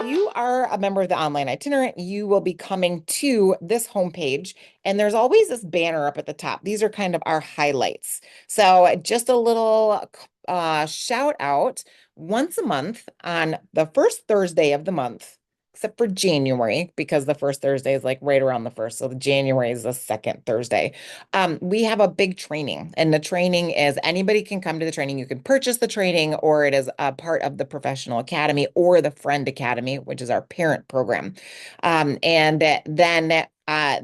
you are a member of the online itinerant, you will be coming to this homepage, and there's always this banner up at the top. These are kind of our highlights. So just a little shout out once a month on the first Thursday of the month, except for January, because the first Thursday is like right around the first. So the January is the second Thursday. We have a big training, and the training is anybody can come to the training. You can purchase the training, or it is a part of the Professional Academy or the Friend Academy, which is our parent program. And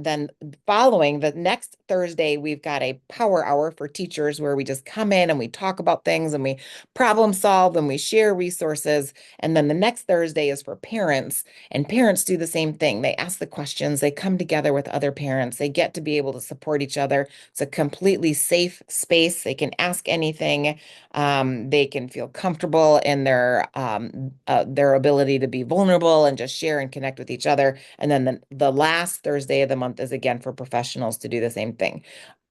then following the next Thursday, we've got a power hour for teachers where we just come in and we talk about things and we problem solve and we share resources. And then the next Thursday is for parents, and parents do the same thing. They ask the questions, they come together with other parents, they get to be able to support each other. It's a completely safe space. They can ask anything. They can feel comfortable in their ability to be vulnerable and just share and connect with each other. And then the last Thursday of the month is again for professionals to do the same thing.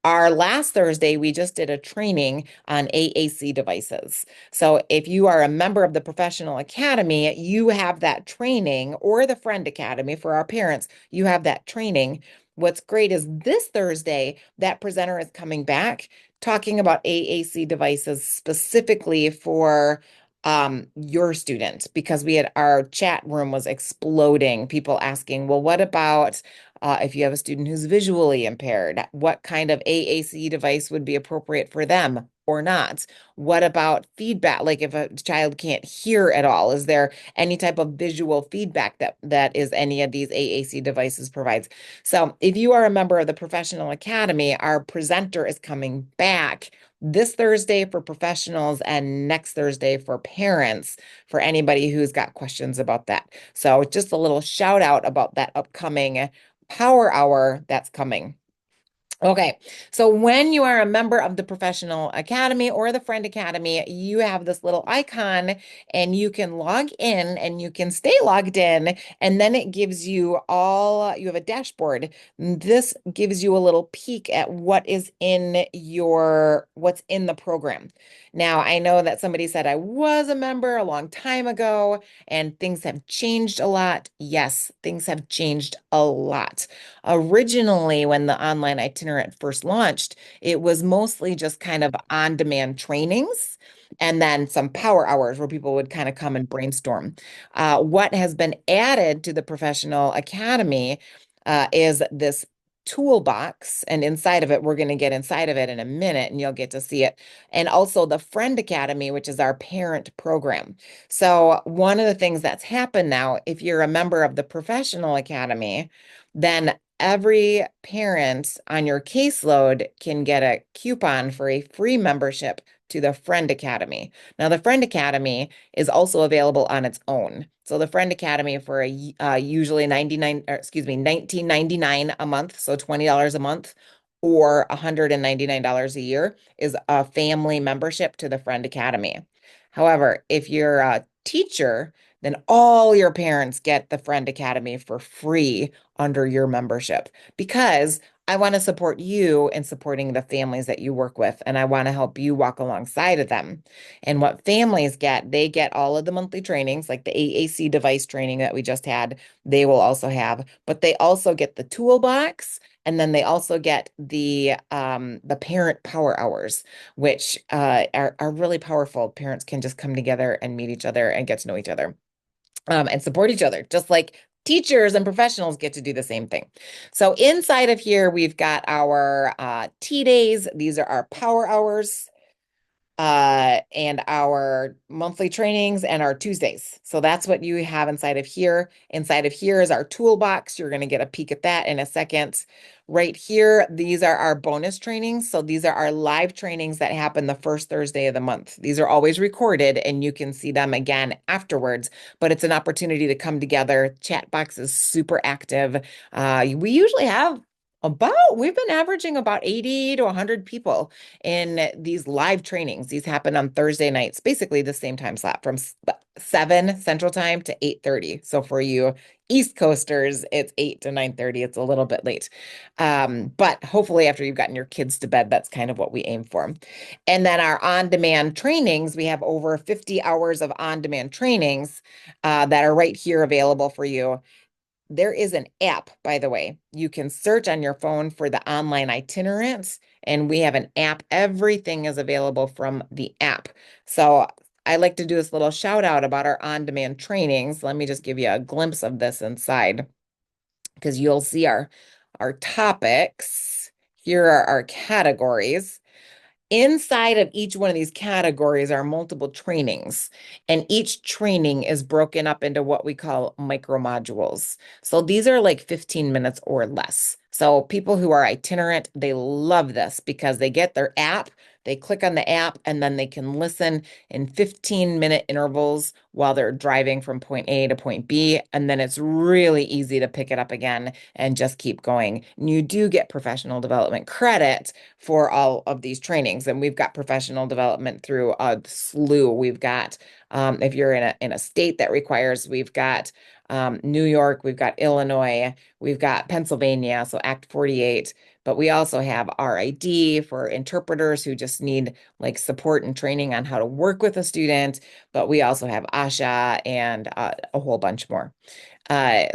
Our last Thursday, we just did a training on AAC devices. So if you are a member of the Professional Academy, you have that training, or the Friend Academy for our parents, you have that training. What's great is this Thursday, that presenter is coming back talking about AAC devices specifically for your student, because we had our chat room was exploding, people asking, well, what about if you have a student who's visually impaired, what kind of AAC device would be appropriate for them or not? What about feedback? Like if a child can't hear at all, is there any type of visual feedback that is any of these AAC devices provides? So if you are a member of the Professional Academy, our presenter is coming back this Thursday for professionals and next Thursday for parents, for anybody who's got questions about that. So just a little shout out about that upcoming power hour that's coming. Okay, so when you are a member of the Professional Academy or the Friend Academy, you have this little icon and you can log in and you can stay logged in. And then it gives you you have a dashboard. This gives you a little peek at what's in the program. Now, I know that somebody said I was a member a long time ago and things have changed a lot. Yes, things have changed a lot. Originally, when the online itinerant first launched, it was mostly just kind of on-demand trainings and then some power hours where people would kind of come and brainstorm. What has been added to the Professional Academy is this toolbox, and inside of it, we're going to get inside of it in a minute and you'll get to see it. And also the Friend Academy, which is our parent program. So one of the things that's happened now, if you're a member of the Professional Academy, then every parent on your caseload can get a coupon for a free membership to the Friend Academy. Now, the Friend Academy is also available on its own. So the Friend Academy for usually 99, or excuse me, 19.99 a month, so $20 a month, or $199 a year is a family membership to the Friend Academy. However, if you're a teacher, then all your parents get the Friend Academy for free under your membership, because I want to support you in supporting the families that you work with, and I want to help you walk alongside of them. And what families get, they get all of the monthly trainings, like the AAC device training that we just had, they will also have, but they also get the toolbox. And then they also get the parent power hours, which are really powerful. Parents can just come together and meet each other and get to know each other, and support each other, just like teachers and professionals get to do the same thing. So inside of here, we've got our tea days. These are our power hours, and our monthly trainings and our Tuesdays. So that's what you have inside of here. Inside of here is our toolbox. You're going to get a peek at that in a second. Right here, these are our bonus trainings. So these are our live trainings that happen the first Thursday of the month. These are always recorded and you can see them again afterwards, but it's an opportunity to come together. Chat box is super active. We usually have We've been averaging about 80 to 100 people in these live trainings. These happen on Thursday nights, basically the same time slot from 7 Central Time to 8:30. So for you East Coasters, it's 8 to 9:30. It's a little bit late. But hopefully after you've gotten your kids to bed, that's kind of what we aim for. And then our on-demand trainings, we have over 50 hours of on-demand trainings that are right here available for you. There is an app, by the way. You can search on your phone for the online itinerants, and we have an app. Everything is available from the app. So I like to do this little shout out about our on-demand trainings. Let me just give you a glimpse of this inside because you'll see our topics. Here are our categories. Inside of each one of these categories are multiple trainings, and each training is broken up into what we call micro modules. So these are like 15 minutes or less. So people who are itinerant, they love this because they get their app, they click on the app, and then they can listen in 15-minute intervals while they're driving from point A to point B. And then it's really easy to pick it up again and just keep going. And you do get professional development credit for all of these trainings. And we've got professional development through a slew. We've got, if you're in a state that requires, we've got New York, we've got Illinois, we've got Pennsylvania, so Act 48. But we also have RID for interpreters who just need like support and training on how to work with a student. But we also have ASHA and a whole bunch more.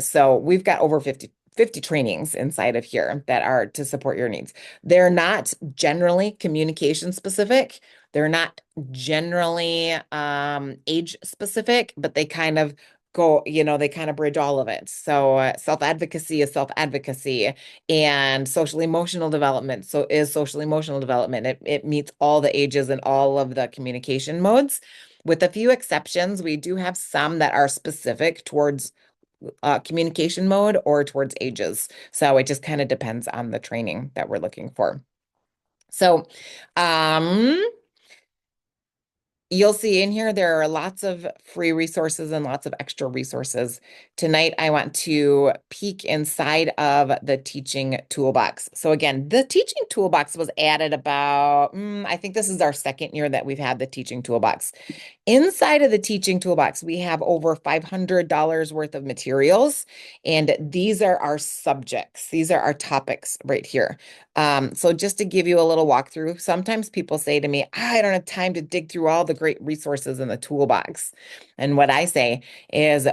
So we've got over 50 trainings inside of here that are to support your needs. They're not generally communication specific. They're not generally age specific, but they kind of they kind of bridge all of it. So self-advocacy is self-advocacy and social emotional development. So is social emotional development. It meets all the ages and all of the communication modes. With a few exceptions, we do have some that are specific towards communication mode or towards ages. So it just kind of depends on the training that we're looking for. So, um, you'll see in here there are lots of free resources and lots of extra resources. Tonight, I want to peek inside of the teaching toolbox. So again, the teaching toolbox was added about, I think this is our second year that we've had the teaching toolbox. Inside of the teaching toolbox, we have over $500 worth of materials, and these are our subjects. These are our topics right here. So just to give you a little walkthrough, sometimes people say to me, I don't have time to dig through all the great resources in the toolbox. And what I say is,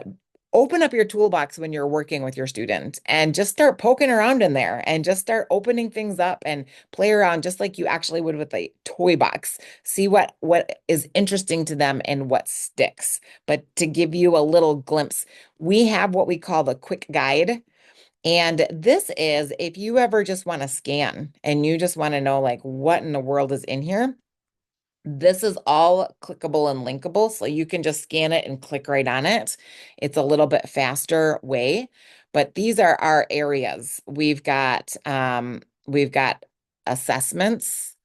open up your toolbox when you're working with your student and just start poking around in there and just start opening things up and play around just like you actually would with a toy box. See what is interesting to them and what sticks. But to give you a little glimpse, we have what we call the quick guide. And this is if you ever just want to scan and you just want to know like what in the world is in here. This is all clickable and linkable, so you can just scan it and click right on it. It's a little bit faster way, but these are our areas. We've got assessments.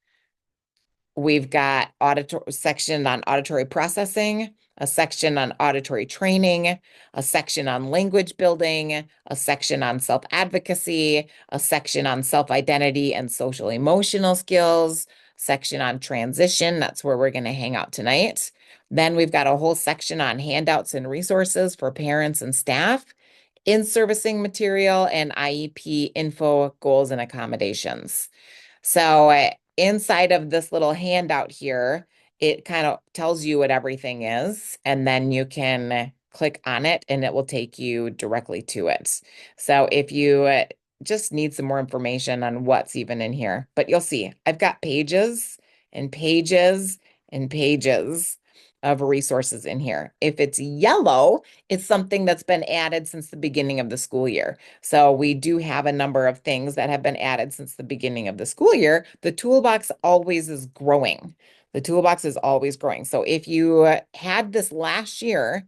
We've got auditory section on auditory processing, a section on auditory training, a section on language building, a section on self-advocacy, a section on self-identity and social emotional skills, section on transition. That's where we're going to hang out tonight. Then we've got a whole section on handouts and resources for parents and staff, in-servicing material, and IEP info, goals, and accommodations. So inside of this little handout here, it kind of tells you what everything is, and then you can click on it and it will take you directly to it. So if you just need some more information on what's even in here, but you'll see I've got pages and pages and pages of resources in here. If it's yellow, it's something that's been added since the beginning of the school year. So we do have a number of things that have been added since the beginning of the school year. The toolbox always is growing. The toolbox is always growing. So if you had this last year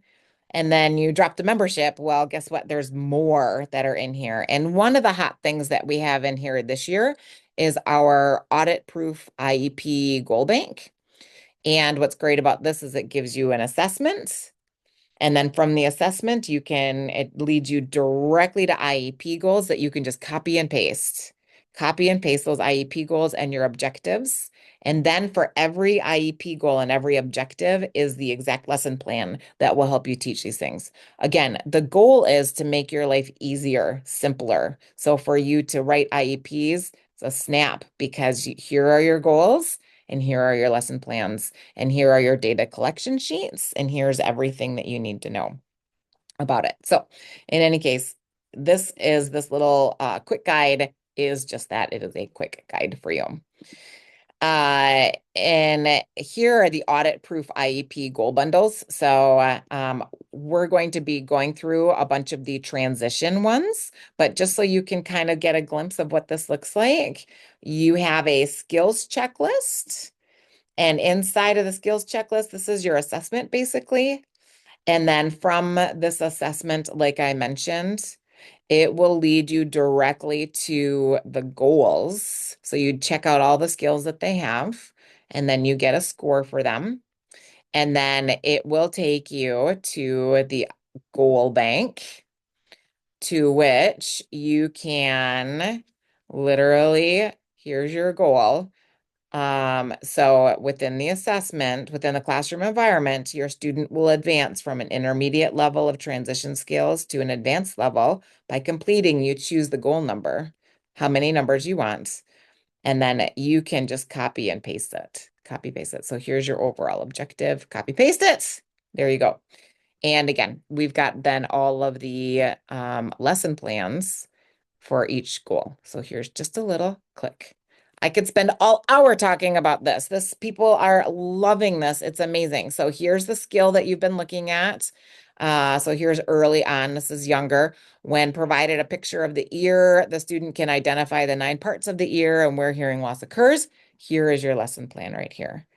and then you dropped the membership, well, guess what? There's more that are in here. And one of the hot things that we have in here this year is our audit-proof IEP goal bank. And what's great about this is it gives you an assessment. And then from the assessment, it leads you directly to IEP goals that you can just copy and paste. copy and paste those IEP goals and your objectives. And then for every IEP goal and every objective is the exact lesson plan that will help you teach these things. Again, the goal is to make your life easier, simpler. So for you to write IEPs, it's a snap because here are your goals and here are your lesson plans and here are your data collection sheets and here's everything that you need to know about it. So in any case, this little quick guide is just that. It is a quick guide for you. And here are the audit-proof IEP goal bundles. So we're going to be going through a bunch of the transition ones, but just so you can kind of get a glimpse of what this looks like, you have a skills checklist. And inside of the skills checklist, this is your assessment basically. And then from this assessment, like I mentioned, it will lead you directly to the goals. So you check out all the skills that they have, and then you get a score for them. And then it will take you to the goal bank, to which you can literally, here's your goal. So within the assessment, within the classroom environment, your student will advance from an intermediate level of transition skills to an advanced level by completing. You choose the goal number, how many numbers you want, and then you can just copy and paste it. Copy, paste it. So here's your overall objective. Copy, paste it. There you go. And again, we've got then all of the lesson plans for each school. So here's just a little click. I could spend all hour talking about this. People are loving this. It's amazing. So here's the skill that you've been looking at. So here's early on. This is younger. When provided a picture of the ear, the student can identify the 9 parts of the ear and where hearing loss occurs. Here is your lesson plan right here.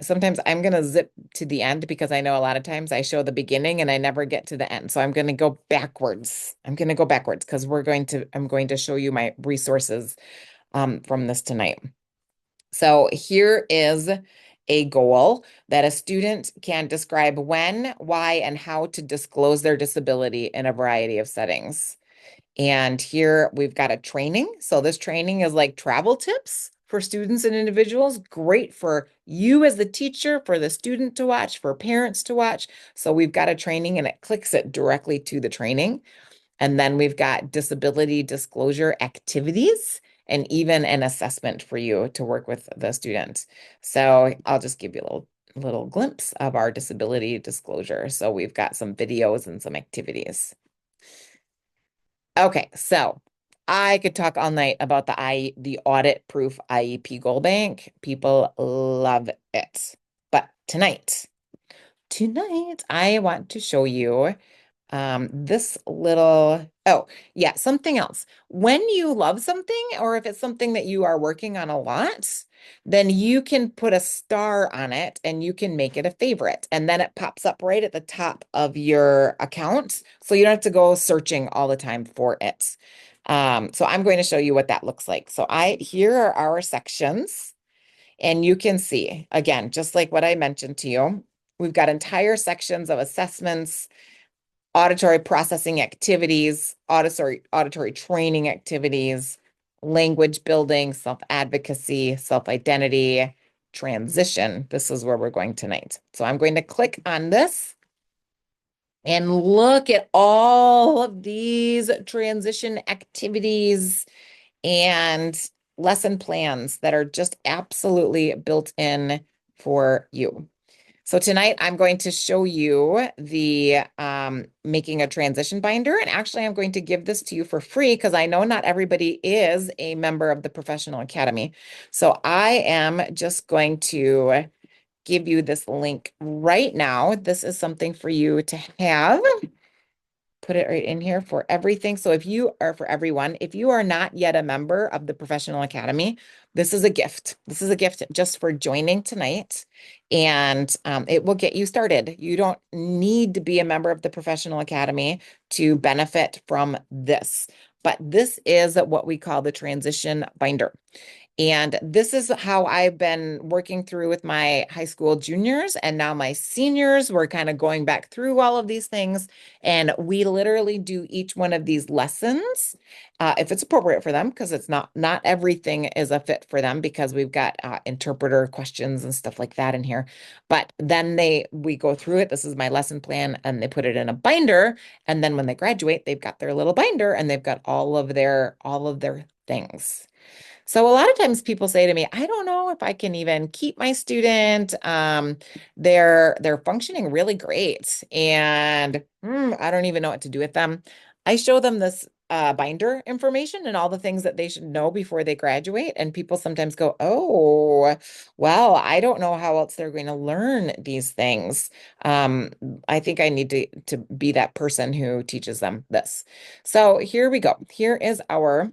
Sometimes I'm going to zip to the end because I know a lot of times I show the beginning and I never get to the end. So I'm going to go backwards. I'm going to go backwards because I'm going to show you my resources from this tonight. So here is a goal that a student can describe when, why, and how to disclose their disability in a variety of settings. And here we've got a training. So this training is like travel tips for students and individuals. Great for you as the teacher, for the student to watch, for parents to watch. So we've got a training and it clicks it directly to the training. And then we've got disability disclosure activities and even an assessment for you to work with the student. So I'll just give you a little glimpse of our disability disclosure. So we've got some videos and some activities. Okay, so I could talk all night about the audit-proof IEP goal bank. People love it. But tonight, I want to show you this little, oh, yeah, something else. When you love something, or if it's something that you are working on a lot, then you can put a star on it and you can make it a favorite. And then it pops up right at the top of your account. So you don't have to go searching all the time for it. So I'm going to show you what that looks like. So here are our sections. And you can see, again, just like what I mentioned to you, we've got entire sections of assessments, auditory processing activities, auditory training activities, language building, self-advocacy, self-identity, transition. This is where we're going tonight. So I'm going to click on this and look at all of these transition activities and lesson plans that are just absolutely built in for you. So tonight I'm going to show you the making a transition binder. And actually I'm going to give this to you for free because I know not everybody is a member of the Professional Academy. So I am just going to give you this link right now. This is something for you to have. Put it right in here for everything. So if you are for everyone, if you are not yet a member of the Professional Academy, this is a gift. This is a gift just for joining tonight, and it will get you started. You don't need to be a member of the Professional Academy to benefit from this, but this is what we call the transition binder. And this is how I've been working through with my high school juniors and now my seniors. We're kind of going back through all of these things. And we literally do each one of these lessons if it's appropriate for them, because it's not everything is a fit for them because we've got interpreter questions and stuff like that in here. But then we go through it. This is my lesson plan, and they put it in a binder. And then when they graduate, they've got their little binder and they've got all of their things. So a lot of times people say to me, I don't know if I can even keep my student. They're functioning really great, and I don't even know what to do with them. I show them this binder information and all the things that they should know before they graduate. And people sometimes go, "Oh, well, I don't know how else they're going to learn these things." Um, I think I need to be that person who teaches them this. So here we go. Here is our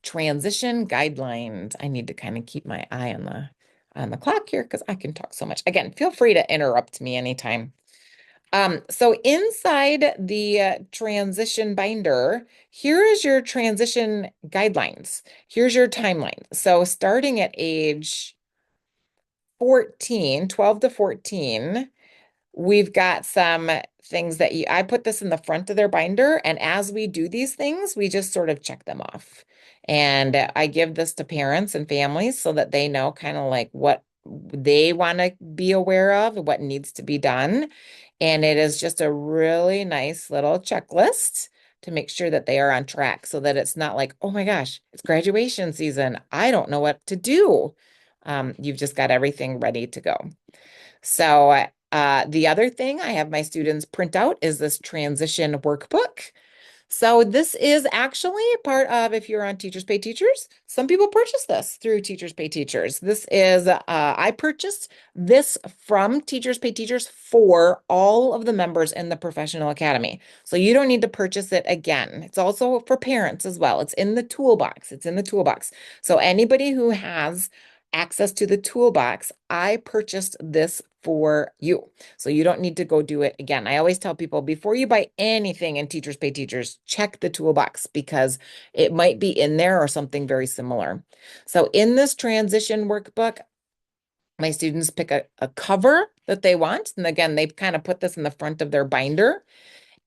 transition guidelines. I need to kind of keep my eye on the clock here because I can talk so much. Again, feel free to interrupt me anytime. So inside the transition binder, here is your transition guidelines. Here's your timeline. So starting at age 14, 12 to 14, we've got some things that I put this in the front of their binder, and as we do these things, we just sort of check them off. And I give this to parents and families so that they know kind of like what they want to be aware of, what needs to be done. And it is just a really nice little checklist to make sure that they are on track so that it's not like, oh my gosh, it's graduation season. I don't know what to do. You've just got everything ready to go. So the other thing I have my students print out is this transition workbook. So this is actually part of, if you're on Teachers Pay Teachers, some people purchase this through Teachers Pay Teachers. This is, I purchased this from Teachers Pay Teachers for all of the members in the Professional Academy. So you don't need to purchase it again. It's also for parents as well. It's in the toolbox. It's in the toolbox. So anybody who has access to the toolbox, I purchased this for you. So you don't need to go do it again. I always tell people before you buy anything in Teachers Pay Teachers, check the toolbox because it might be in there or something very similar. So in this transition workbook, my students pick a cover that they want. And again, they've kind of put this in the front of their binder.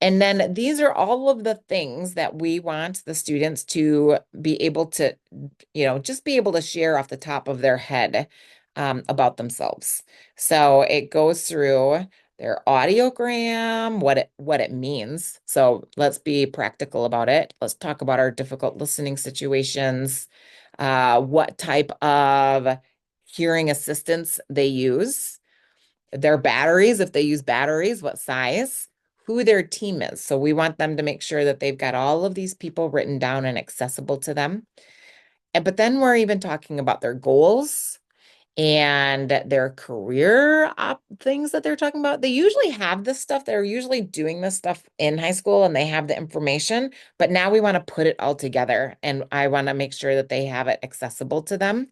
And then these are all of the things that we want the students to be able to, just be able to share off the top of their head about themselves. So it goes through their audiogram, what it means. So let's be practical about it. Let's talk about our difficult listening situations, what type of hearing assistance they use, their batteries, if they use batteries, what size, who their team is. So we want them to make sure that they've got all of these people written down and accessible to them. But then we're even talking about their goals and their career things that they're talking about. They usually have this stuff. They're usually doing this stuff in high school and they have the information, but now we want to put it all together and I want to make sure that they have it accessible to them.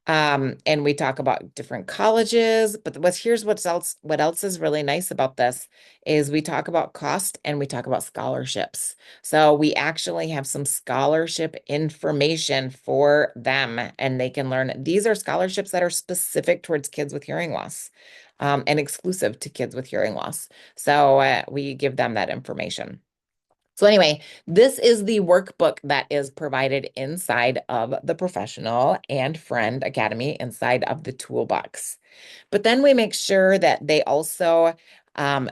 And we talk about different colleges, but what else is really nice about this is we talk about cost and we talk about scholarships. So we actually have some scholarship information for them and they can learn. These are scholarships that are specific towards kids with hearing loss, and exclusive to kids with hearing loss. So we give them that information. So anyway, this is the workbook that is provided inside of the Professional and Friend Academy inside of the toolbox. But then we make sure that they also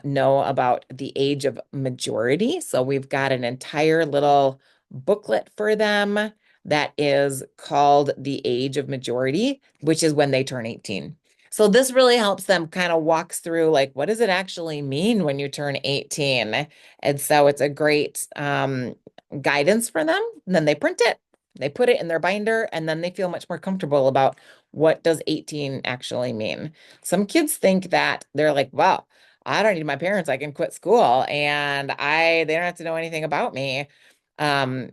know about the age of majority. So we've got an entire little booklet for them that is called the age of majority, which is when they turn 18. So this really helps them kind of walks through like, what does it actually mean when you turn 18? And so it's a great guidance for them. And then they print it, they put it in their binder, and then they feel much more comfortable about what does 18 actually mean. Some kids think that they're like, well, I don't need my parents. I can quit school and they don't have to know anything about me. Um,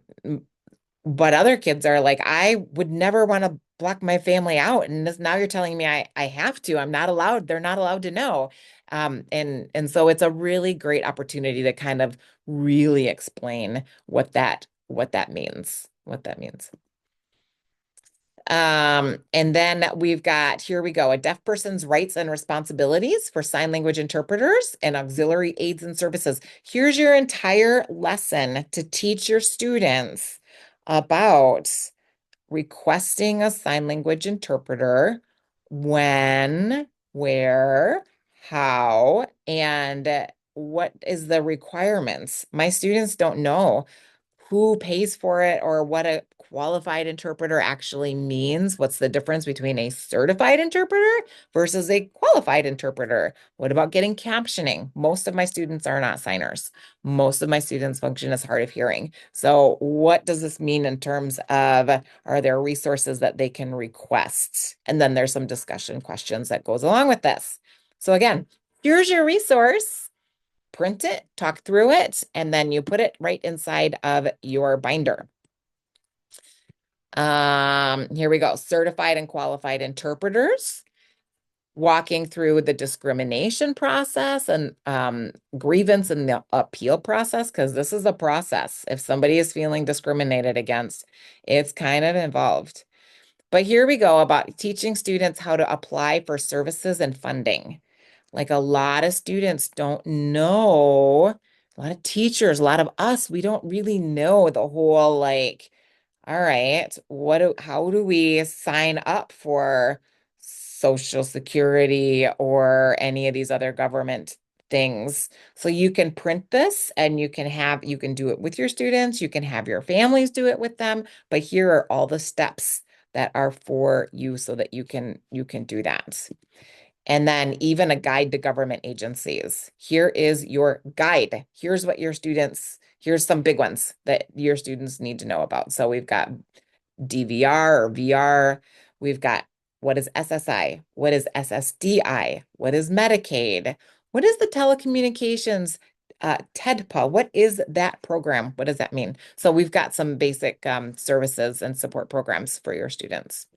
but other kids are like, I would never want to block my family out. And now you're telling me I have to. I'm not allowed. They're not allowed to know. And so it's a really great opportunity to kind of really explain what that means. And then we've got, here we go, a deaf person's rights and responsibilities for sign language interpreters and auxiliary aids and services. Here's your entire lesson to teach your students about requesting a sign language interpreter, when, where, how, and what is the requirements. My students don't know who pays for it or what a qualified interpreter actually means. What's the difference between a certified interpreter versus a qualified interpreter? What about getting captioning? Most of my students are not signers. Most of my students function as hard of hearing. So what does this mean in terms of, are there resources that they can request? And then there's some discussion questions that goes along with this. So again, here's your resource. Print it, talk through it, and then you put it right inside of your binder. Here we go. Certified and qualified interpreters, walking through the discrimination process and grievance and the appeal process, because this is a process. If somebody is feeling discriminated against, it's kind of involved. But here we go about teaching students how to apply for services and funding. Like a lot of students don't know, a lot of teachers, a lot of us, we don't really know the whole like, all right, how do we sign up for Social Security or any of these other government things? So you can print this and you can do it with your students, you can have your families do it with them, but here are all the steps that are for you so that you can do that. And then even a guide to government agencies. Here is your guide. Here's what your students, here's some big ones that your students need to know about. So we've got DVR or VR. We've got, what is SSI? What is SSDI? What is Medicaid? What is the telecommunications TEDPA? What is that program? What does that mean? So we've got some basic services and support programs for your students.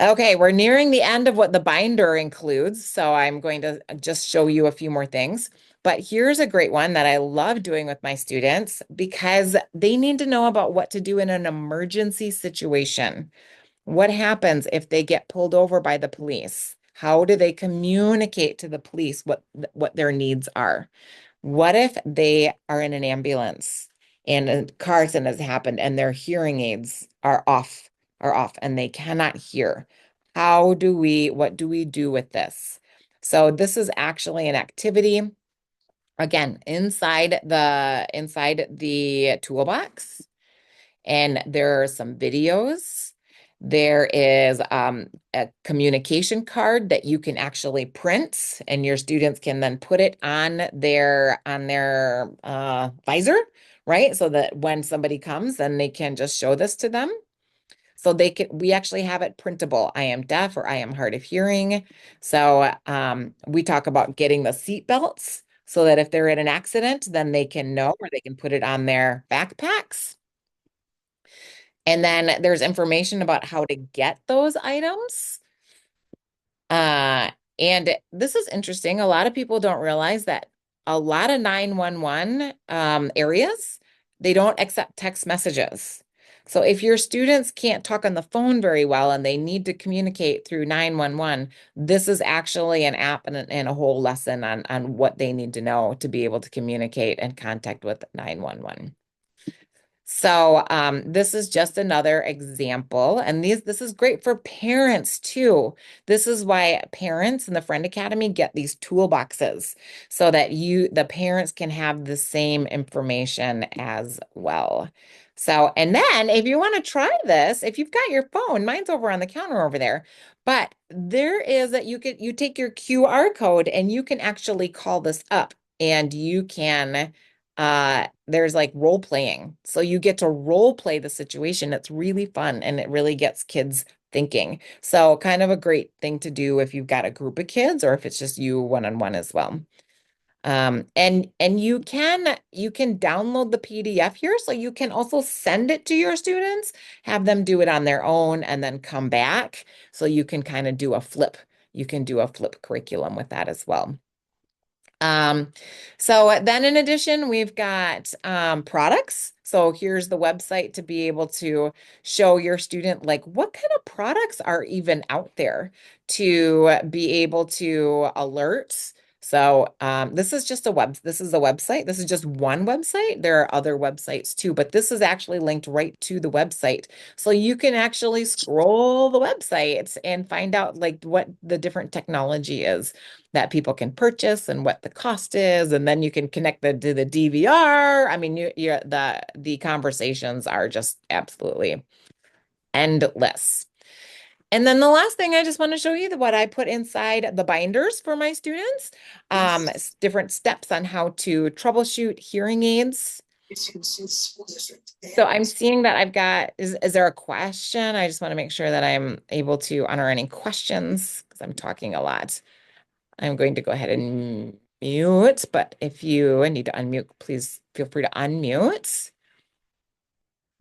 Okay, we're nearing the end of what the binder includes, so I'm going to just show you a few more things. But here's a great one that I love doing with my students because they need to know about what to do in an emergency situation. What happens if they get pulled over by the police? How do they communicate to the police what their needs are? What if they are in an ambulance and a car accident has happened and their hearing aids are off and they cannot hear? What do we do with this? So this is actually an activity, again, inside the toolbox. And there are some videos. There is a communication card that you can actually print, and your students can then put it on their visor, right? So that when somebody comes, then they can just show this to them. So we actually have it printable. I am deaf or I am hard of hearing. So we talk about getting the seat belts so that if they're in an accident, then they can know, or they can put it on their backpacks. And then there's information about how to get those items. Uh, and this is interesting. A lot of people don't realize that a lot of 911 areas, they don't accept text messages. So if your students can't talk on the phone very well and they need to communicate through 911, this is actually an app and a whole lesson on what they need to know to be able to communicate and contact with 911. So this is just another example, and this is great for parents too. This is why parents in the Friend Academy get these toolboxes so that the parents can have the same information as well. So, and then if you want to try this, if you've got your phone, mine's over on the counter over there, but there is that you take your QR code and you can actually call this up and you can there's like role playing. So you get to role play the situation. It's really fun and it really gets kids thinking. So kind of a great thing to do if you've got a group of kids or if it's just you one-on-one as well. And you can download the PDF here, so you can also send it to your students, have them do it on their own and then come back. So you can kind of do a flip. You can do a flip curriculum with that as well. Um, so then in addition, we've got products. So here's the website to be able to show your student like what kind of products are even out there to be able to alert. So this is a website. This is just one website. There are other websites too, but this is actually linked right to the website. So you can actually scroll the websites and find out like what the different technology is that people can purchase and what the cost is, and then you can connect to the DVR. I mean, the conversations are just absolutely endless. And then the last thing I just want to show you what I put inside the binders for my students, different steps on how to troubleshoot hearing aids. So I'm seeing that I've got, is there a question? I just want to make sure that I'm able to honor any questions because I'm talking a lot. I'm going to go ahead and mute, but if you need to unmute, please feel free to unmute.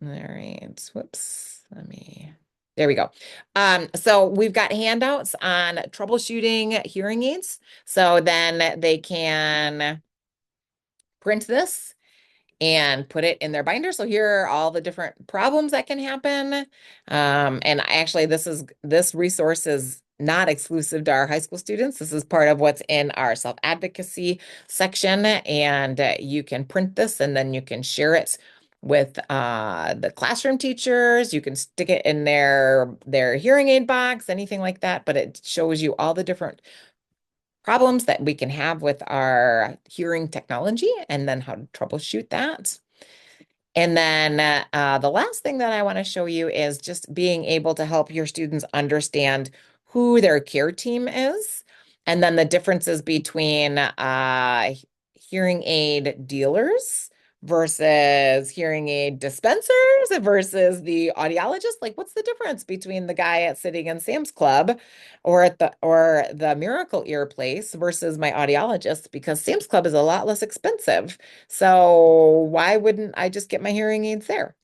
All right, whoops, there we go. So we've got handouts on troubleshooting hearing aids. So then they can print this and put it in their binder. So here are all the different problems that can happen. And actually, this resource is not exclusive to our high school students. This is part of what's in our self-advocacy section. And you can print this and then you can share it with the classroom teachers. You can stick it in their hearing aid box, anything like that. But it shows you all the different problems that we can have with our hearing technology and then how to troubleshoot that. And then the last thing that I want to show you is just being able to help your students understand who their care team is, and then the differences between hearing aid dealers versus hearing aid dispensers versus the audiologist. Like, what's the difference between the guy at sitting in Sam's Club or the Miracle Ear place versus my audiologist? Because Sam's Club is a lot less expensive. So why wouldn't I just get my hearing aids there?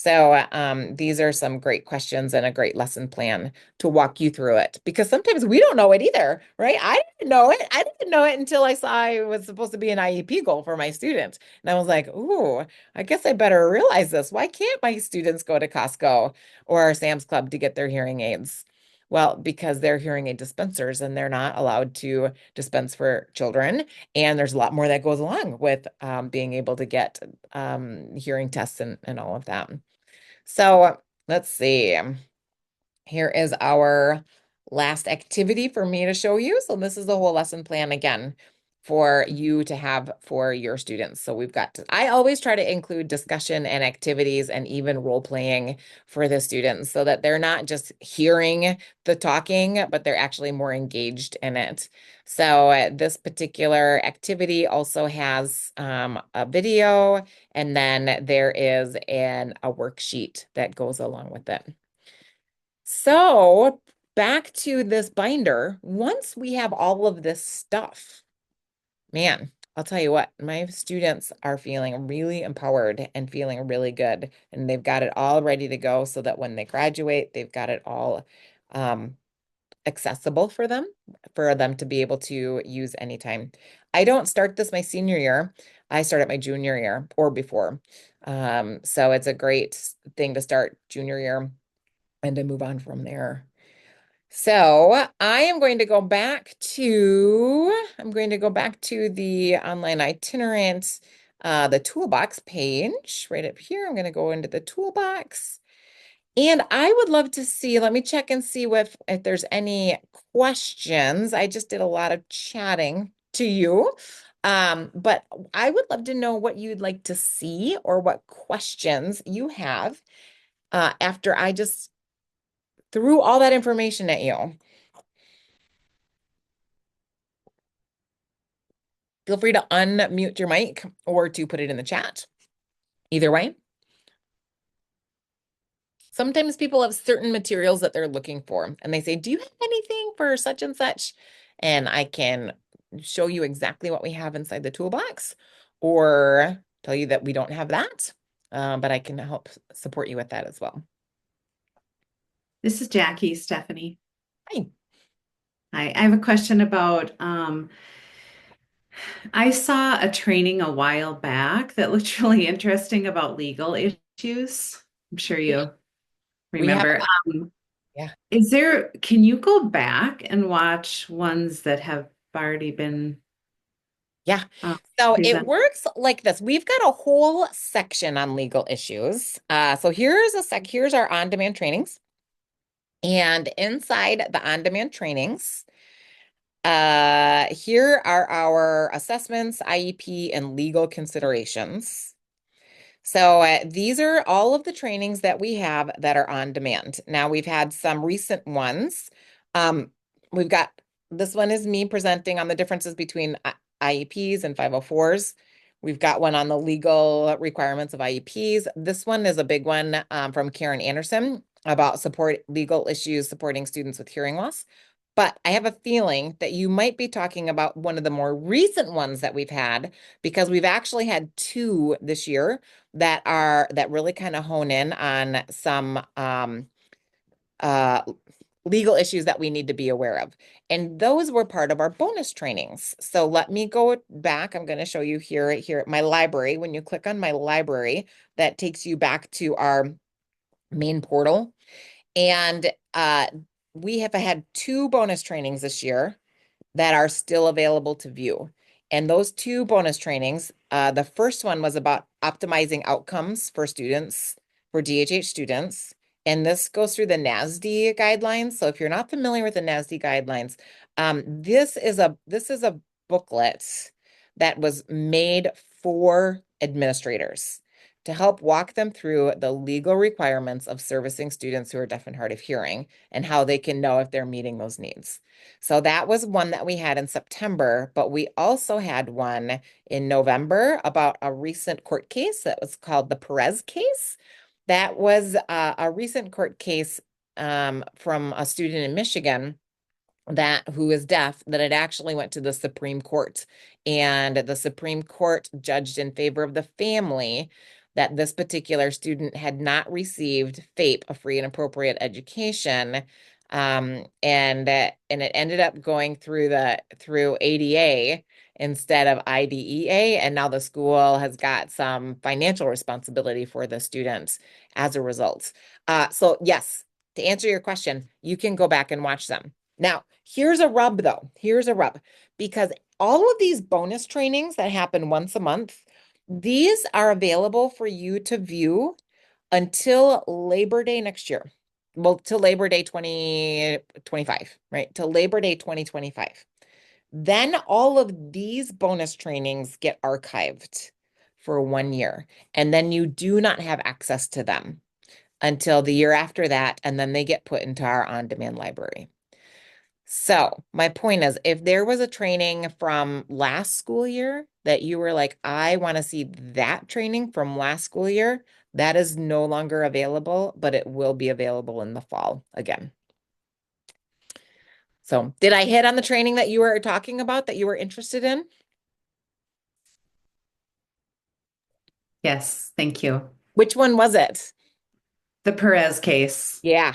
So these are some great questions and a great lesson plan to walk you through it because sometimes we don't know it either, right? I didn't know it. I didn't know it until I saw it was supposed to be an IEP goal for my students. And I was like, ooh, I guess I better realize this. Why can't my students go to Costco or Sam's Club to get their hearing aids? Well, because they're hearing aid dispensers and they're not allowed to dispense for children. And there's a lot more that goes along with being able to get hearing tests and all of that. So let's see. Here is our last activity for me to show you. So this is the whole lesson plan again for you to have for your students. So I always try to include discussion and activities and even role playing for the students so that they're not just hearing the talking, but they're actually more engaged in it. So this particular activity also has a video, and then there is a worksheet that goes along with it. So back to this binder, once we have all of this stuff, man, I'll tell you what, my students are feeling really empowered and feeling really good. And they've got it all ready to go so that when they graduate, they've got it all accessible for them to be able to use anytime. I don't start this my senior year. I start at my junior year or before. So it's a great thing to start junior year and to move on from there. So I'm going to go back to the online itinerant, the toolbox page right up here. I'm going to go into the toolbox. And I would love to see, let me check and see if there's any questions. I just did a lot of chatting to you. But I would love to know what you'd like to see or what questions you have after I just threw all that information at you. Feel free to unmute your mic or to put it in the chat. Either way. Sometimes people have certain materials that they're looking for, and they say, do you have anything for such and such? And I can show you exactly what we have inside the toolbox or tell you that we don't have that, but I can help support you with that as well. This is Jackie, Stephanie. Hi. Hi, I have a question about I saw a training a while back that looked really interesting about legal issues. I'm sure Yeah. you We have, remember. Um, yeah, can you go back and watch ones that have already been yeah. uh, So it presented? works like this. We've got a whole section on legal issues. So here's our on-demand trainings. And inside the on-demand trainings, here are our assessments, IEP, and legal considerations. So these are all of the trainings that we have that are on demand. Now we've had some recent ones. Um, we've got this one is me presenting on the differences between IEPs and 504s. We've got one on the legal requirements of IEPs. This one is a big one from Karen Anderson about support legal issues supporting students with hearing loss. But I have a feeling that you might be talking about one of the more recent ones that we've had because we've actually had two this year that really kind of hone in on some uh legal issues that we need to be aware of. And those were part of our bonus trainings. So let me go back. I'm going to show you here at my library. When you click on my library, that takes you back to our main portal. And we have had two bonus trainings this year that are still available to view. And those two bonus trainings, the first one was about optimizing outcomes for students, for DHH students. And this goes through the NASD guidelines. So if you're not familiar with the NASD guidelines, this is a booklet that was made for administrators to help walk them through the legal requirements of servicing students who are deaf and hard of hearing and how they can know if they're meeting those needs. So that was one that we had in September, but we also had one in November about a recent court case that was called the Perez case. That was a recent court case from a student in Michigan that who is deaf that it actually went to the Supreme Court, and the Supreme Court judged in favor of the family that this particular student had not received FAPE, a free and appropriate education. And it ended up going through ADA instead of IDEA, and now the school has got some financial responsibility for the students as a result. So yes, to answer your question, you can go back and watch them. Now, here's a rub though. Here's a rub because all of these bonus trainings that happen once a month, these are available for you to view until Labor Day next year. Well, till Labor Day 2025, right? Till Labor Day 2025. Then all of these bonus trainings get archived for 1 year, and then you do not have access to them until the year after that, and then they get put into our on-demand library. So my point is, if there was a training from last school year that you were like, I want to see that training from last school year, that is no longer available, but it will be available in the fall again. So did I hit on the training that you were talking about that you were interested in? Yes, thank you. Which one was it? The Perez case. Yeah.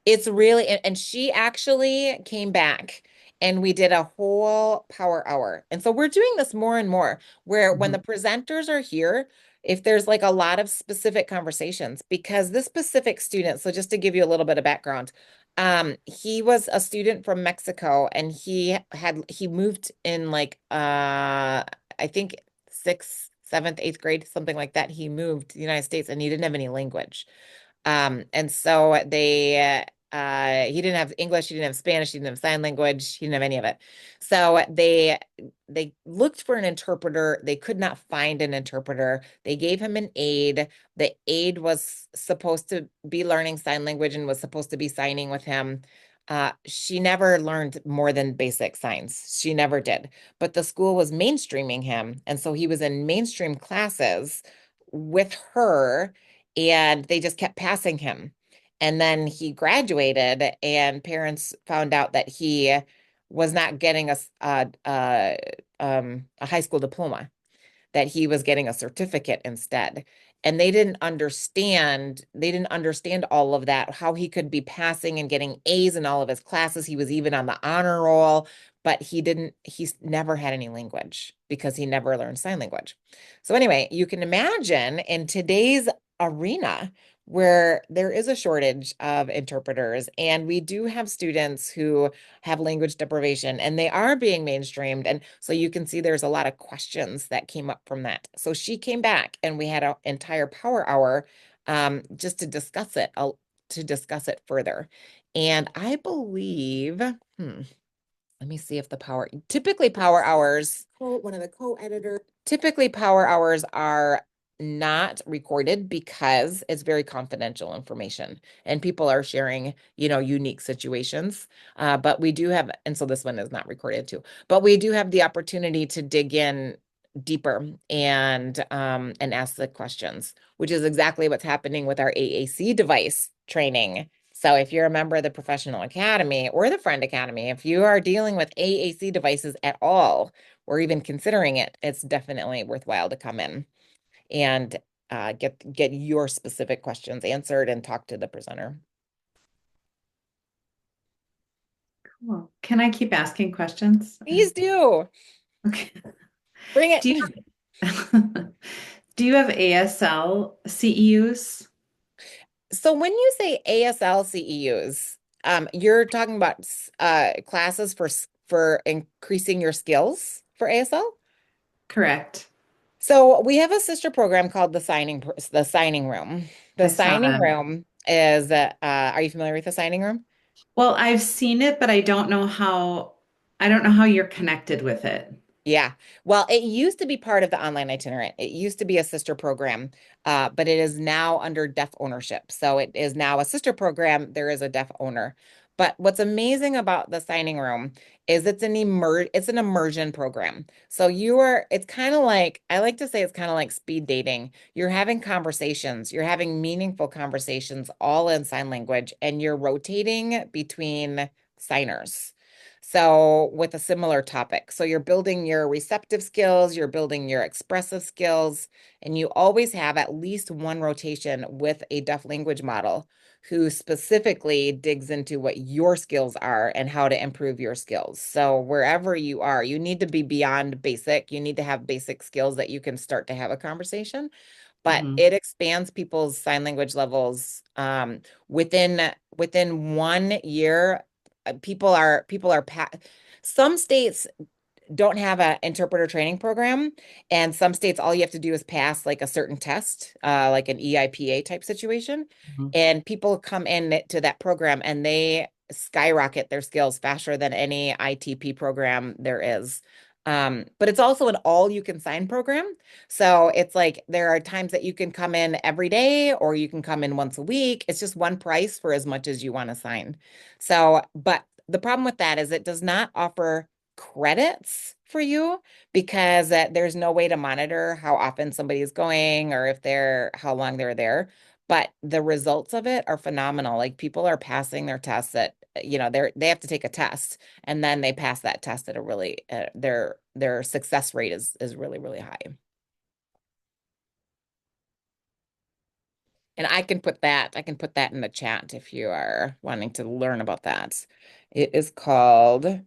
It's really, and she actually came back and we did a whole power hour. And so we're doing this more and more where when the Mhm. presenters are here, if there's like a lot of specific conversations, because this specific student, so just to give you a little bit of background, he was a student from Mexico and he moved in like I think sixth, seventh, eighth grade, something like that. He moved to the United States and he didn't have any language. And so he didn't have English, he didn't have Spanish, he didn't have sign language, he didn't have any of it. So they looked for an interpreter. They could not find an interpreter. They gave him an aide. The aide was supposed to be learning sign language and was supposed to be signing with him. She never learned more than basic signs. She never did. But the school was mainstreaming him. And so he was in mainstream classes with her and they just kept passing him. And then he graduated, and parents found out that he was not getting a high school diploma, that he was getting a certificate instead. And they didn't understand all of that, how he could be passing and getting A's in all of his classes. He was even on the honor roll, but he's never had any language because he never learned sign language. So anyway, you can imagine in today's arena where there is a shortage of interpreters, and we do have students who have language deprivation and they are being mainstreamed. And so you can see there's a lot of questions that came up from that. So she came back and we had an entire power hour just to discuss it further. And I believe, let me see if the typically power hours, one of the co-editors, typically power hours are not recorded because it's very confidential information and people are sharing, unique situations. But we do have, and so this one is not recorded too, but we do have the opportunity to dig in deeper and ask the questions, which is exactly what's happening with our AAC device training. So if you're a member of the Professional Academy or the Friend Academy, if you are dealing with AAC devices at all, or even considering it, it's definitely worthwhile to come in and get your specific questions answered and talk to the presenter. Cool. Can I keep asking questions? Please do. Okay. Bring it. Do you do you have ASL CEUs? So when you say ASL CEUs, you're talking about classes for increasing your skills for ASL? Correct. So we have a sister program called the Signing Room. The I saw Signing that. Room is are you familiar with the Signing Room? Well, I've seen it, but I don't know how you're connected with it. Yeah. Well, it used to be part of the online itinerant. It used to be a sister program, but it is now under deaf ownership. So it is now a sister program. There is a deaf owner. But what's amazing about the signing room is it's an immersion program. So it's kind of like, I like to say it's kind of like speed dating. You're having conversations, you're having meaningful conversations all in sign language, and you're rotating between signers. So with a similar topic. So you're building your receptive skills, you're building your expressive skills, and you always have at least one rotation with a deaf language model who specifically digs into what your skills are and how to improve your skills. So wherever you are, you need to be beyond basic. You need to have basic skills that you can start to have a conversation, but Mhm. it expands people's sign language levels within 1 year. Some states don't have an interpreter training program, and some states all you have to do is pass like a certain test, like an EIPA type situation, Mhm. and people come in to that program and they skyrocket their skills faster than any ITP program there is. But it's also an all you can sign program. So it's like there are times that you can come in every day or you can come in once a week. It's just one price for as much as you want to sign. So, but the problem with that is it does not offer credits for you because there's no way to monitor how often somebody is going or how long they're there. But the results of it are phenomenal. Like people are passing their tests they have to take a test and then they pass that test at a really their success rate is really, really high. And I can put that in the chat if you are wanting to learn about that. It is called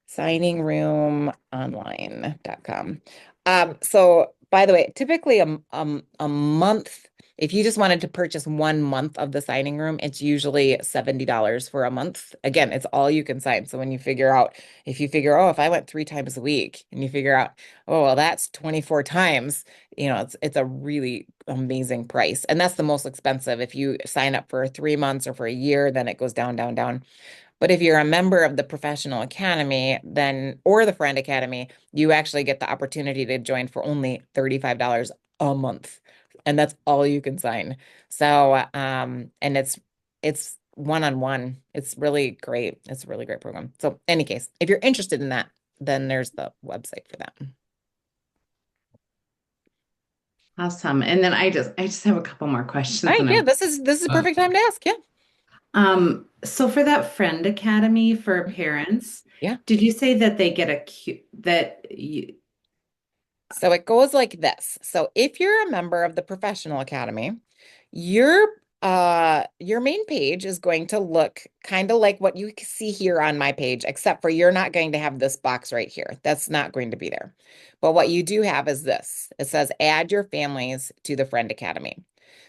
signingroomonline.com. So by the way, typically a month, if you just wanted to purchase 1 month of the signing room, it's usually $70 for a month. Again, it's all you can sign. So when if you figure, oh, if I went 3 times a week and you figure out, oh, well, that's 24 times, it's a really amazing price. And that's the most expensive. If you sign up for 3 months or for a year, then it goes down, down, down. But if you're a member of the Professional Academy, or the Friend Academy, you actually get the opportunity to join for only $35 a month. And that's all you can sign. So, and it's one-on-one. It's really great. It's a really great program. So, any case, if you're interested in that, then there's the website for that. Awesome. And then I just have a couple more All questions right, and yeah, I'm this is perfect time to ask. Yeah. so for that Friend Academy for parents, Yeah. did you say that they get a Q that you So it goes like this. So if you're a member of the Professional Academy, you're Your main page is going to look kind of like what you see here on my page, except for you're not going to have this box right here. That's not going to be there. But what you do have is this. It says add your families to the Friend Academy.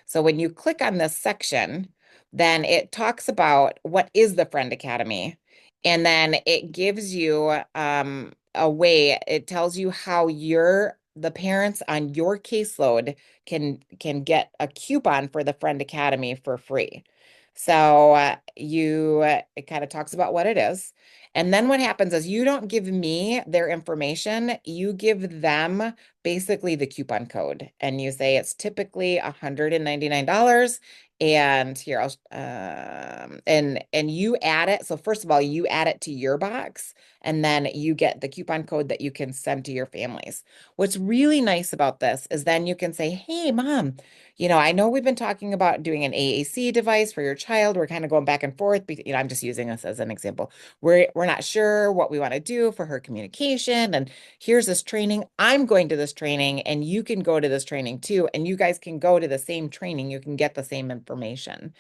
So when you click on this section, then it talks about what is the Friend Academy. And then it gives you a way, it tells you how the parents on your caseload can get a coupon for the Friend Academy for free. So it kind of talks about what it is. And then what happens is you don't give me their information, you give them basically the coupon code and you say it's typically $199 and here and you add it. So first of all, you add it to your box and then you get the coupon code that you can send to your families. What's really nice about this is then you can say, "Hey, mom, I know we've been talking about doing an AAC device for your child. We're kind of going back and forth. I'm just using this as an example. We're not sure what we want to do for her communication, and here's this training. I'm going to this training, and you can go to this training too, and you guys can go to the same training. You can get the same information.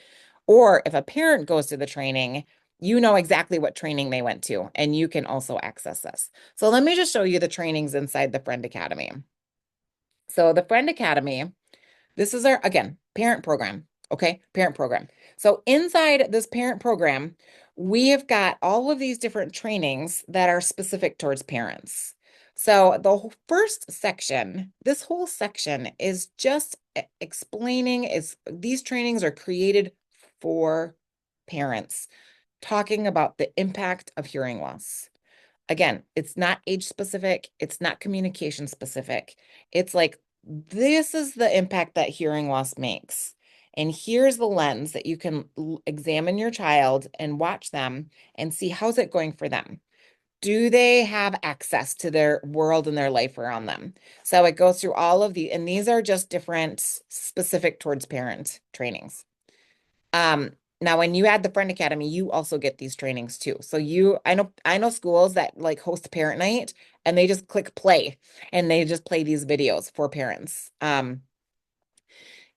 Or if a parent goes to the training, you know exactly what training they went to, and you can also access this. So let me just show you the trainings inside the Friend Academy. So the Friend Academy, this is our, again, parent program. Okay, parent program. So inside this parent program, we have got all of these different trainings that are specific towards parents. So the first section, this whole section is just explaining is these trainings are created for parents, talking about the impact of hearing loss. Again, it's not age specific, it's not communication specific. It's like, this is the impact that hearing loss makes. And here's the lens that you can examine your child and watch them and see how's it going for them. Do they have access to their world and their life around them? So it goes through all of the, and these are just different specific towards parent trainings. Um, Now when you add the Friend Academy, you also get these trainings too. So I know schools that like host parent night and they just click play and they just play these videos for parents.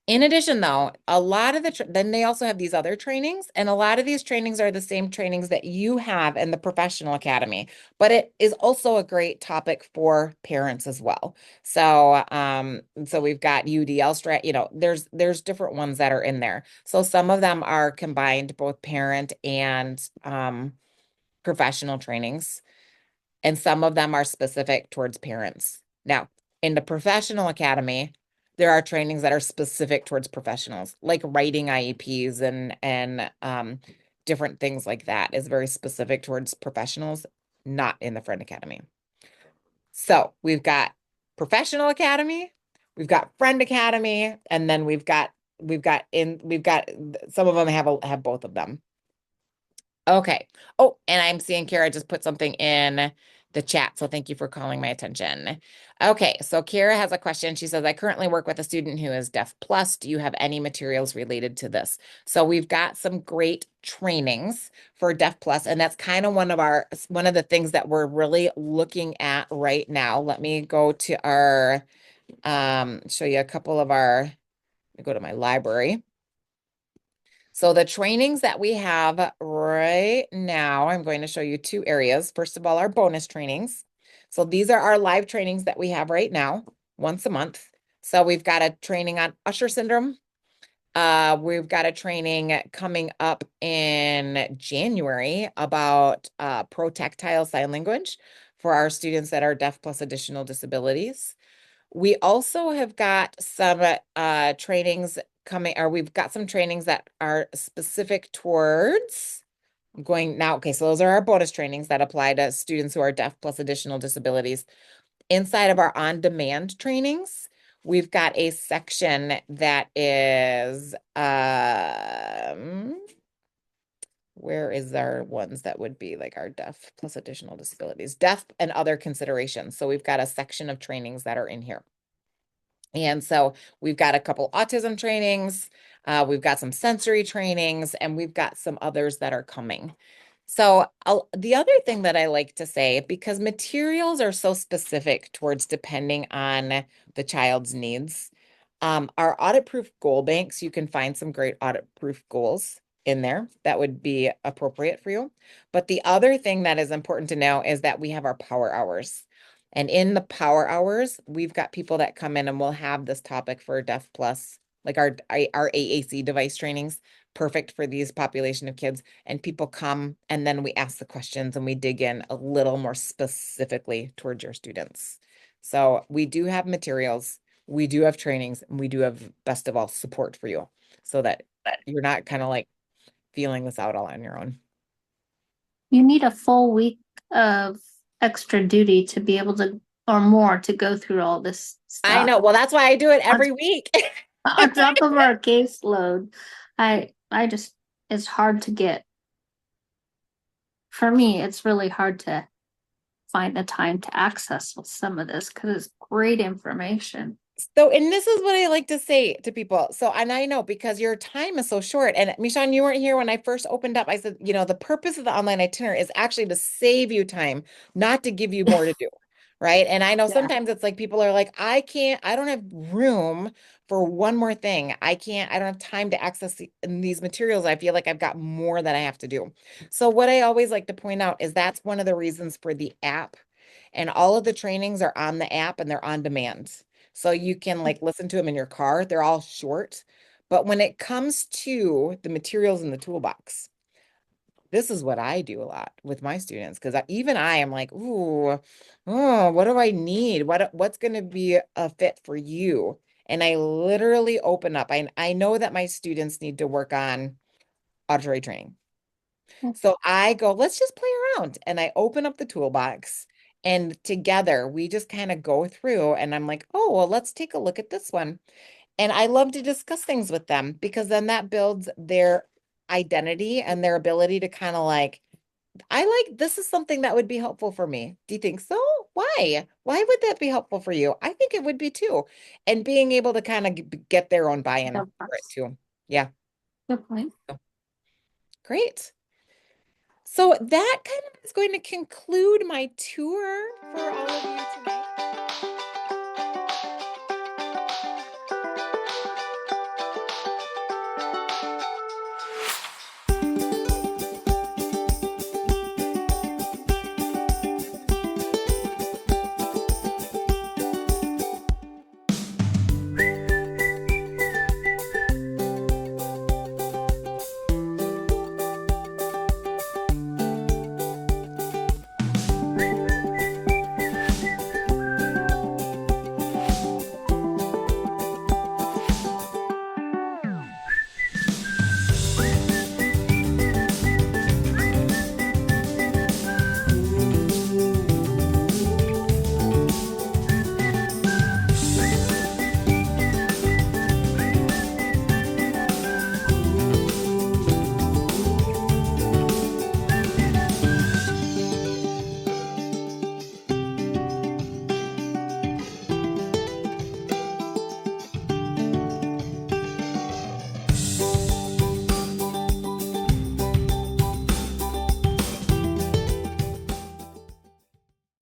In addition, though, a lot of then they also have these other trainings, and a lot of these trainings are the same trainings that you have in the professional academy, but it is also a great topic for parents as well. So we've got UDL there's different ones that are in there. So some of them are combined, both parent and professional trainings and some of them are specific towards parents. Now, in the professional academy, there are trainings that are specific towards professionals, like writing IEPs and different things like that is very specific towards professionals, not in the Friend Academy. So we've got professional academy, we've got Friend Academy, and then we've got some of them have both of them. Okay. Oh, and I'm seeing Kara just put something in the chat. So thank you for calling my attention. Okay. So Kara has a question. She says, I currently work with a student who is Deaf Plus. Do you have any materials related to this? So we've got some great trainings for Deaf Plus, and that's kind of one of the things that we're really looking at right now. Let me go to show you a couple of let me go to my library. So the trainings that we have right now, I'm going to show you two areas. First of all, our bonus trainings. So these are our live trainings that we have right now, once a month. So we've got a training on Usher syndrome. We've got a training coming up in January about pro-tactile sign language for our students that are deaf plus additional disabilities. We also have got some trainings coming, or we've got some trainings that are specific towards going now. Okay, so those are our bonus trainings that apply to students who are deaf plus additional disabilities. Inside of our on-demand trainings, we've got a section that is where is our ones that would be like our deaf plus additional disabilities, deaf and other considerations. So we've got a section of trainings that are in here. And so we've got a couple autism trainings, we've got some sensory trainings, and we've got some others that are coming. So the other thing that I like to say, because materials are so specific towards depending on the child's needs, Our audit proof goal banks, you can find some great audit proof goals in there that would be appropriate for you. But the other thing that is important to know is that we have our power hours. And in the power hours, we've got people that come in and we'll have this topic for Deaf Plus, like our AAC device trainings, perfect for these population of kids. And people come and then we ask the questions and we dig in a little more specifically towards your students. So we do have materials, we do have trainings, and we do have, best of all, support for you so that you're not kind of like feeling this out all on your own. You need a full week of extra duty to be able to, or more, to go through all this I stuff know. Well, that's why I do it on, every week. on top of our caseload. I just, it's hard to get, for me, it's really hard to find the time to access some of this because it's great information. So, and this is what I like to say to people. So, and I know because your time is so short. And Michonne, you weren't here when I first opened up. I said, the purpose of the online itinerary is actually to save you time, not to give you more to do. Right. And I know Yeah. sometimes it's like people are like, I don't have room for one more thing. I don't have time to access these materials. I feel like I've got more that I have to do. So, what I always like to point out is that's one of the reasons for the app. And all of the trainings are on the app and they're on demand. So you can like listen to them in your car. They're all short. But when it comes to the materials in the toolbox, this is what I do a lot with my students because even I am like, ooh, oh, what do I need? What's going to be a fit for you? And I literally open up. I know that my students need to work on auditory training. So I go, let's just play around. And I open up the toolbox and together we just kind of go through and I'm like, oh, well, let's take a look at this one. And I love to discuss things with them because then that builds their identity and their ability to kind of like, I like this is something that would be helpful for me. Do you think so? Why? Why would that be helpful for you? I think it would be too. And being able to kind of get their own buy-in for it too. Yeah. Good point. Great. So that kind of is going to conclude my tour for all of you tonight.